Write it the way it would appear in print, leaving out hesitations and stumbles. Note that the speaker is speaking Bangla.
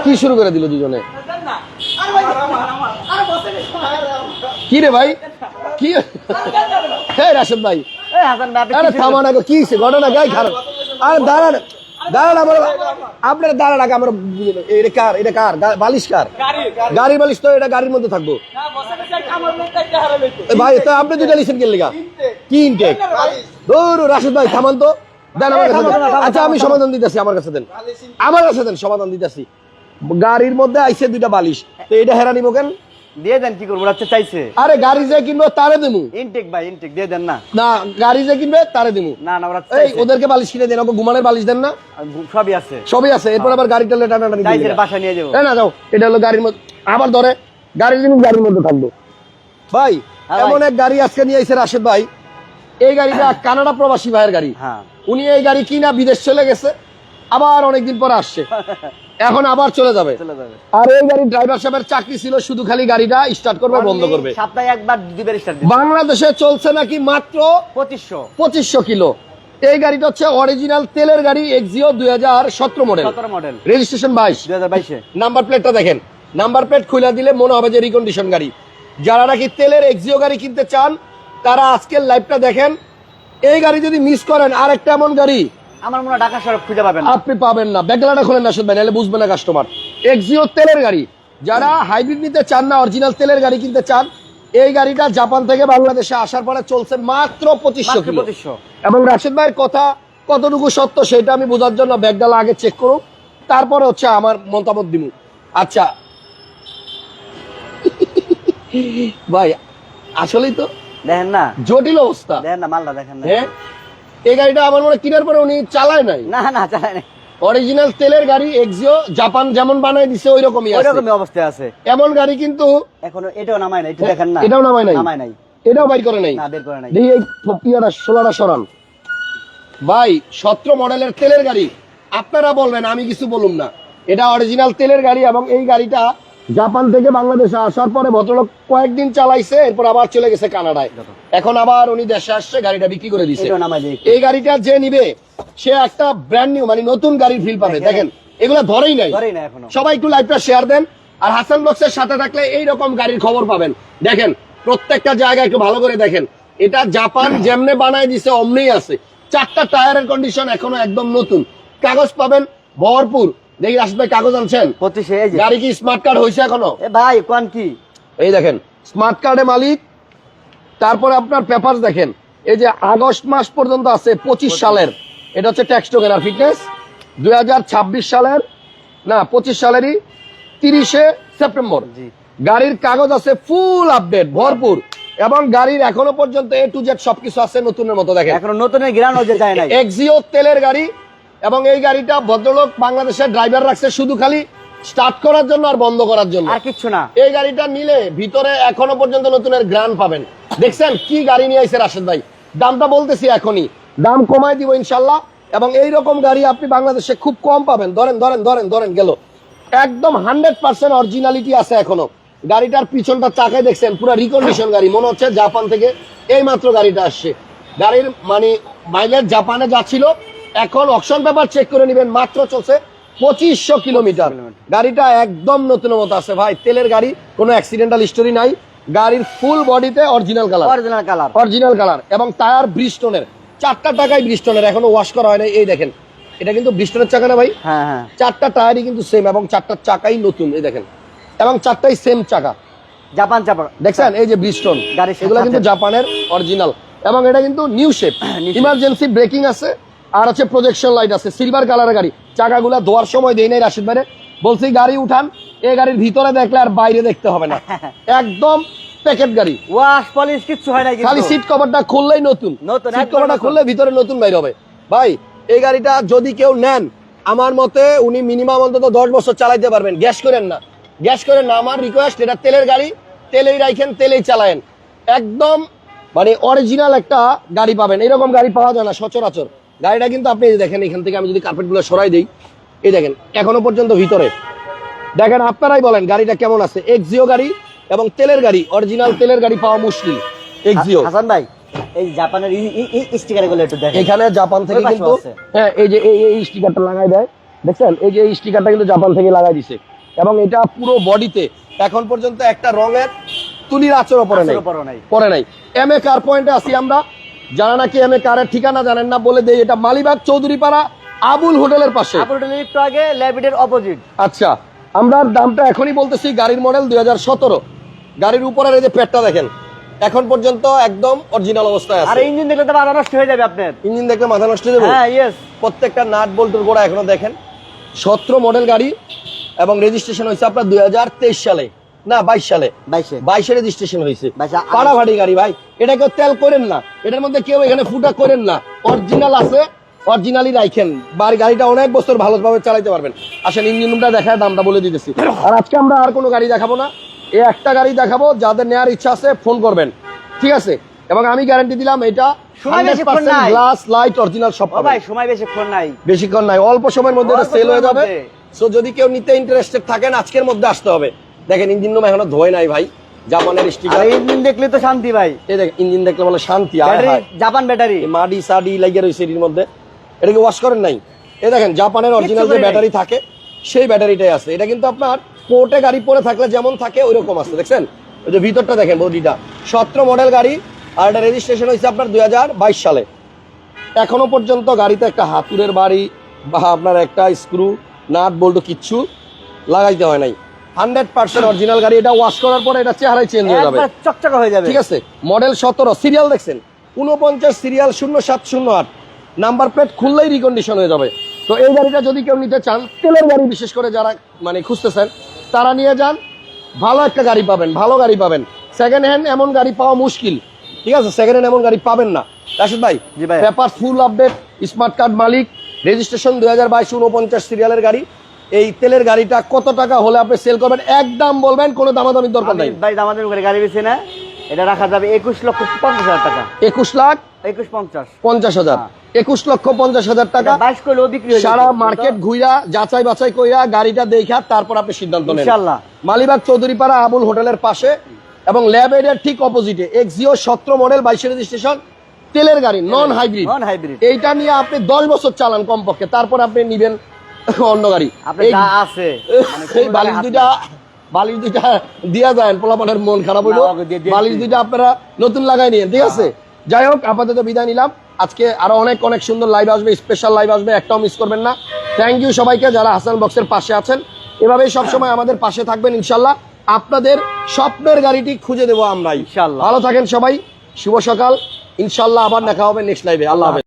কি শুরু করে দিল দুজনে? কি রে ভাই, কি রাশেদ ভাই? আরে থামা না, কি ঘটনা গাই খারাপ? আরে দাঁড়ান দাঁড়ান, আপনার দাঁড়ান আগে, আমরা এটা কার বালিশ? কার গাড়ির বালিশ? তো এটা গাড়ির মধ্যে থাকবো ভাই। তো আপনি দুইটা লিখেন কে লেগা? কি ইনটেক? রাশেদ ভাই থামান তো, দেন আমার কাছে। আচ্ছা আমি সমাধান দিতেছি, আমার কাছে দেন, আমার কাছে দেন, সমাধান দিতেছি। গাড়ির মধ্যে আইছে দুইটা বালিশ, তো এটা হেরা নিবো কেন? দিয়ে দেন, কি করবো? আচ্ছা চাইছে। আরে গাড়ি যে কিনবো তারে দেবো। ইনটেক ভাই, ইনটেক দিয়ে দেন না। না, গাড়ি যে কিনবে তারে দেবো। না না, ওরা এই ওদেরকে বালিশ কিনে দেন, ওকে ঘুমানোর বালিশ দেন না? সবই আছে, সবই আছে। এরপর আবার গাড়িটা টানাটানি চাইছে বাসা নিয়ে যাবো। না যাও, এটা হলো গাড়ির মধ্যে, আবার ধরে গাড়ির জিনিস গাড়ির মধ্যে থাকবো। ভাই এমন এক গাড়ি আজকে নিয়ে আইছে রাশেদ ভাই। এই গাড়িটা কানাডা প্রবাসী ভাইয়ের গাড়ি। উনি এই গাড়ি কিনা বিদেশ চলে গেছে, আবার অনেকদিন পর আসছে, এখন আবার চলে যাবে। আর এই গাড়ির ড্রাইভার সাহেবের চাকরি ছিল শুধু খালি গাড়িটা স্টার্ট করবে, বন্ধ করবে। সপ্তাহে একবার দুইবার স্টার্ট দিবে। বাংলাদেশে চলছে নাকি মাত্র 2500 কিলো। এই গাড়িটা হচ্ছে অরিজিনাল তেলের গাড়ি, এক্সিও 2017 মডেল, রেজিস্ট্রেশন 2022। নাম্বার প্লেটটা দেখেন, নাম্বার প্লেট খুলে দিলে মনে হবে যে রিকন্ডিশন গাড়ি। যারা নাকি তেলের এক্সিও গাড়ি কিনতে চান তারা আজকের লাইভটা দেখেন। এই গাড়ি যদি মিস করেন, আরেকটা এমন গাড়ি আমার মনে হয় ঢাকা শহরে খুঁজে পাবেন, আপনি পাবেন না। ব্যাগলাটা খুলেন না ভাই, নাহলে বুঝবে না কাস্টমার। এক্সিও তেলের গাড়ি, যারা হাইব্রিড নিতে চান না, অরিজিনাল তেলের গাড়ি কিনতে চান, এই গাড়িটা জাপান থেকে বাংলাদেশে আসার পরে চলছে মাত্র 2500 কিলো। এবং রাশেদ ভাইয়ের কথা কতটুকু সত্য সেটা আমি বোঝার জন্য ব্যাগডালা আগে চেক করুন, তারপরে হচ্ছে আমার মতামত দিব। আচ্ছা ভাই আসলেই তো দেখেন না, জটিল অবস্থা। দেখেন না মালটা, দেখেন না। হ্যাঁ, এই গাড়িটা আমার মনে কেনার পরে উনি চালায় নাই। না না, চালায় নাই। অরিজিনাল তেলের গাড়ি, এক্সিও জাপান যেমন বানায় দিছে ওই রকমই অবস্থায় আছে। এমন গাড়ি কিন্তু এখনো এটাও নামায় নাই, একটু দেখেন না। এটাও নামায় নাই, এটাও বাইর করে নাই। না, বের করে নাই। দেখি এই পিয়ারা সোলাটা সরান ভাই। 17 মডেলের তেলের গাড়ি, আপনারা বলবেন আমি কিছু বলুম না, এটা অরিজিনাল তেলের গাড়ি। এবং এই গাড়িটা জাপান থেকে বাংলাদেশে আসার পরে ভদ্রলোক কয়েকদিন চালাইছে, এরপর আবার চলে গেছে কানাডায়। এখন আবার উনি দেশে আসছে, গাড়িটা বিক্রি করে দিচ্ছে। এই গাড়িটা যে নিবে সে একটা ব্র্যান্ড নিউ মানে নতুন গাড়ির ফিল পাবে। দেখেন এগুলা ধরেই নাই। সবাই একটু লাইভটা শেয়ার দেন, আর হাসান বক্সের সাথে থাকলে এইরকম গাড়ির খবর পাবেন। দেখেন প্রত্যেকটা জায়গায় একটু ভালো করে দেখেন, এটা জাপান যেমনে বানায় দিছে অমনি আছে। 4টা টায়ারের কন্ডিশন এখনো একদম নতুন, কাগজ পাবেন ভরপুর। দেখি রাশেদ ভাই কাগজ আনছেন? গাড়ি কি স্মার্ট কার্ড হয়েছে এখনো? ভাই কোন কি, এই দেখেন স্মার্ট কার্ডে মালিক। তারপরে আপনার পেপারস দেখেন, এই যে আগস্ট মাস পর্যন্ত আছে 25 সালের, এটা হচ্ছে ট্যাক্স টোকেন। আর ফিটনেস 2026 সালের না 25 সালেরই 30 সেপ্টেম্বর। গাড়ির কাগজ আছে ফুল আপডেট ভরপুর, এবং গাড়ির এখনো পর্যন্ত এ টু জেড সবকিছু আছে নতুনের মতো। দেখেন এখনো নতুনের গ্রান হয়ে যায় না। এক্সিও তেলের গাড়ি, এবং এই গাড়িটা ভদ্রলোক বাংলাদেশের ড্রাইভার রাখছে শুধু খালি স্টার্ট করার জন্য আর বন্ধ করার জন্য, আর কিছু না। এই গাড়িটা নিলে ভিতরে এখনো পর্যন্ত নতুনের গ্রান পাবেন। দেখছেন কি গাড়ি নিয়ে আইছে রাশেদ ভাই। দামটা বলতেছি এখনই, দাম কমাই দিব ইনশাল্লাহ। এবং এইরকম গাড়ি আপনি বাংলাদেশে খুব কম পাবেন। ধরেন ধরেন ধরেন ধরেন গেল, একদম 100% অরিজিনালিটি আছে এখনো। গাড়িটার পিছনটা চাকায় দেখছেন পুরো রিকন্ডিশন গাড়ি, মনে হচ্ছে জাপান থেকে এই মাত্র গাড়িটা আসছে। গাড়ির মানে মাইলেজ জাপানে যাচ্ছিল, এখন অকশন পেপার চেক করে নেবেন, মাত্র চলছে 2500 কিলোমিটার। গাড়িটা একদম নতুন মতো আছে ভাই, তেলের গাড়ি, কোনো অ্যাক্সিডেন্টাল হিস্টোরি নাই। গাড়ির ফুল বডিতে অরিজিনাল কালার, এবং টায়ার ব্রিজস্টোনের, 4টা টাকায় ব্রিজস্টোনের, এখনো ওয়াশ করা হয় না। এই দেখেন এটা কিন্তু ব্রিজস্টোনের চাকা না ভাই? হ্যাঁ, 4টা টায়ারই কিন্তু সেম, এবং 4টা চাকাই নতুন। এই দেখেন, এবং 4টাই সেম চাকা, জাপান চাকা। দেখছেন এই যে ব্রিজস্টোন, এগুলো কিন্তু জাপানের অরিজিনাল, এবং এটা কিন্তু নিউ শেপ। ইমার্জেন্সি ব্রেকিং আছে, আর হচ্ছে প্রজেকশন লাইট আছে, সিলভার কালারের গাড়ি। চাকাগুলা ধোয়ার সময় দেই নাই রাশিদ ভাই, বলছি গাড়ি উঠান, এই গাড়ির ভিতরে দেখলে আর বাইরে দেখতে হবে না, একদম প্যাকেট গাড়ি, ওয়াশ পলিশ কিচ্ছু হয় না, খালি সিট কভারটা খুললেই নতুন। সিট কভারটা খুললে ভিতরে নতুন বাইরে হবে। ভাই এই গাড়িটা যদি কেউ নেন, আমার মতে উনি মিনিমাম অন্তত 10 বছর চালাইতে পারবেন। গ্যাস করেন না, গ্যাস করেন না, আমার রিকোয়েস্ট। এটা তেলের গাড়ি, তেলেই রাখেন, তেলেই চালায়েন। একদম মানে অরিজিনাল একটা গাড়ি পাবেন, এরকম গাড়ি পাওয়া যায় না সচরাচর। গাড়িটা কিন্তু আপনি দেখেন, এখান থেকে আমি যদি কার্পেটগুলো সরাই দিই, এই দেখেন এখনো পর্যন্ত ভিতরে দেখেন, আপনারাই বলেন গাড়িটা কেমন আছে। এক্সিও গাড়ি এবং তেলের গাড়ি, অরিজিনাল তেলের গাড়ি পাওয়া মুশকিল। এক্সিও হাসান ভাই এই জাপানের স্টিকার গুলো একটু দেখেন। এখানে জাপান থেকে ওই পাশেও কিন্তু আছে। হ্যাঁ এই যে এই স্টিকারটা লাগাই দেয়, দেখছেন এই যে এই স্টিকারটা কিন্তু জাপান থেকে লাগাই দিছে, এবং এটা পুরো বডিতে এখন পর্যন্ত একটা রঙের তুলির আঁচড়ও পড়ে নাই, আঁচড়ও পড়ে নাই। পড়ে নাই। এম এ কার পয়েন্টে আছি আমরা, যারা নাকি এম এ কারের ঠিকানা জানেন না বলে দেই, এটা মালিবাগ চৌধুরীপাড়া আবুল হোটেলের পাশে। আপনার একটু আগে ল্যাবিডের অপোজিট। আচ্ছা, আমরা দামটা এখনই বলতেছি, গাড়ির মডেল 2017, গাড়ির উপরের এই যে পেটটা দেখেন এখন পর্যন্ত একদম অরিজিনাল অবস্থায় আর আছে। ইঞ্জিন দেখলে তো মাথা নষ্ট হয়ে যাবে আপনার। ইঞ্জিন দেখলে মাথা নষ্ট হয়ে যাবে। হ্যাঁ ইয়েস। প্রত্যেকটা নাট বল্টুর গোড়া এখনো দেখেন। 17 মডেল গাড়ি এবং রেজিস্ট্রেশন হয়েছে আপনার 2023 সালে, না 22 সালে, 22 রেজিস্ট্রেশন হয়েছে। 22 পাড়াভাড়ি গাড়ি ভাই, এটা কেউ তেল করেন না, এটার মধ্যে কেউ এখানে ফুটা করেন না, অরিজিনাল আছে, অরিজিনালি রাখেন। গাড়িটা অনেক বছর ভালোভাবে চালাতে পারবেন। আসেন ইঞ্জিন রুমটা দেখায় দামটা বলে দিতেছি। আর আজকে আমরা আর কোনো গাড়ি দেখাবো না, এই একটা গাড়ি দেখাবো, যাদের নেওয়ার ইচ্ছা আছে ফোন করবেন, ঠিক আছে? এবং আমি গ্যারান্টি দিলাম এটা সময় বেশিক্ষণ নাই। গ্লাস লাইট অরিজিনাল সব ও পাবেন। ভাই সময় বেশিক্ষণ নাই। বেশিক্ষণ নাই, অল্প সময়ের মধ্যে এটা অল্প সেল হয়ে সময়ের যাবে। মধ্যে। সো যদি কেউ নিতে ইন্টারেস্টেড থাকেন আজকের মধ্যে আসতে হবে। দেখেন ইঞ্জিন রুম এখনো ধোয় নাই ভাই, জাপানের আর স্টিকার। ইঞ্জিন দেখলে তো শান্তি ভাই। এই দেখেন ইঞ্জিন দেখলে বলে শান্তি। আয় ব্যাটারি হায়, জাপান ব্যাটারি। এই মাটি সাডি লাগিয়ে রয়েছে এর মধ্যে, এটাকে ওয়াশ করেন নাই। এই দেখেন জাপানের অরিজিনাল যে করি নাই। ব্যাটারি থাকে সেই ব্যাটারিটাই আছে। এটা কিন্তু আপনার পোর্টে গাড়ি পরে থাকলে যেমন থাকে ওইরকম আছে, দেখছেন ওই যে ভিতরটা দেখেন বডিটা। 17 মডেল গাড়ি, আর এটা রেজিস্ট্রেশন হয়েছে আপনার 2022 সালে। এখনো পর্যন্ত গাড়িতে একটা হাতুড়ের বাড়ি বা আপনার একটা স্ক্রু নাট বল্টু কিচ্ছু লাগাইতে হয় নাই। 100% অরিজিনাল গাড়ি। এটা ওয়াশ করার পরে এটা চেহারাই চেঞ্জ হয়ে যাবে, একবার চকচকে হয়ে যাবে। ঠিক আছে? মডেল 17, সিরিয়াল দেখছেন 49 সিরিয়াল 0708, নাম্বার প্লেট খুললেই রিকন্ডিশন হয়ে যাবে। তো এই গাড়িটা যদি কেউ নিতে চান, তেলের গাড়ি বিশেষ করে যারা মানে খুঁজতেছেন তারা নিয়ে যান, ভালো একটা গাড়ি পাবেন, ভালো গাড়ি পাবেন। সেকেন্ড হ্যান্ড এমন গাড়ি পাওয়া মুশকিল, ঠিক আছে? সেকেন্ড হ্যান্ড এমন গাড়ি পাবেন না। রাশিদ ভাই, জি ভাই। Paper full update, smart card মালিক, রেজিস্ট্রেশন 2022 49 সিরিয়ালের গাড়ি। এই তেলের গাড়িটা কত টাকা হলে আপনি সেল করবেন? একদম বলবেন, কোনো দামাদামির দরকার আমি নাই। ভাই দামাদামি করে গাড়ি বেশি না, এটা রাখা যাবে 21,50,000 টাকা। 21,50,000, হ্যাঁ। 21,50,000 টাকা। 22 করলেও বিক্রি হয়ে সারা যাবে। মার্কেট ঘুইরা যাচাই বাছাই কইরা গাড়িটা দেখা তারপর আপনি সিদ্ধান্ত নেন। ইনশাআল্লাহ। মালিবাগ চৌধুরীপাড়া আবুল হোটেলের পাশে এবং ল্যাব এরিয়ার ঠিক অপোজিটে। এক্সিও 17 মডেল 22 রেজিস্ট্রেশন তেলের গাড়ি, নন হাইব্রিড। Non hybrid. এইটা নিয়ে আপনি 10 বছর চালান কমপক্ষে, তারপর আপনি নিবেন অন্য গাড়ি। আপনি এই- যা আছে মানে এই বালিশ দুইটা দিয়া যায়, পোলাপানের মন খারাপ হইলো। না, ওকে দিয়ে বালিশ দুইটা আপনারা নতুন লাগাই নিয়েন, ঠিক আছে? যাই হোক, আপাতত বিদায় নিলাম। আজকে আরো অনেক অনেক সুন্দর লাইভ আসবে, স্পেশাল লাইভ আসবে, একটাও মিস করবেন না। থ্যাংক ইউ সবাইকে যারা হাসান বক্সের পাশে আছেন। এভাবেই সবসময় আমাদের পাশে থাকবেন ইনশাল্লাহ। আপনাদের স্বপ্নের গাড়িটি খুঁজে দেবো আমরাই। ইনশাআল্লাহ। ভালো থাকেন সবাই, শুভ সকাল। ইনশাল্লাহ আবার দেখা হবে নেক্সট লাইভে। আল্লাহ হাফেজ।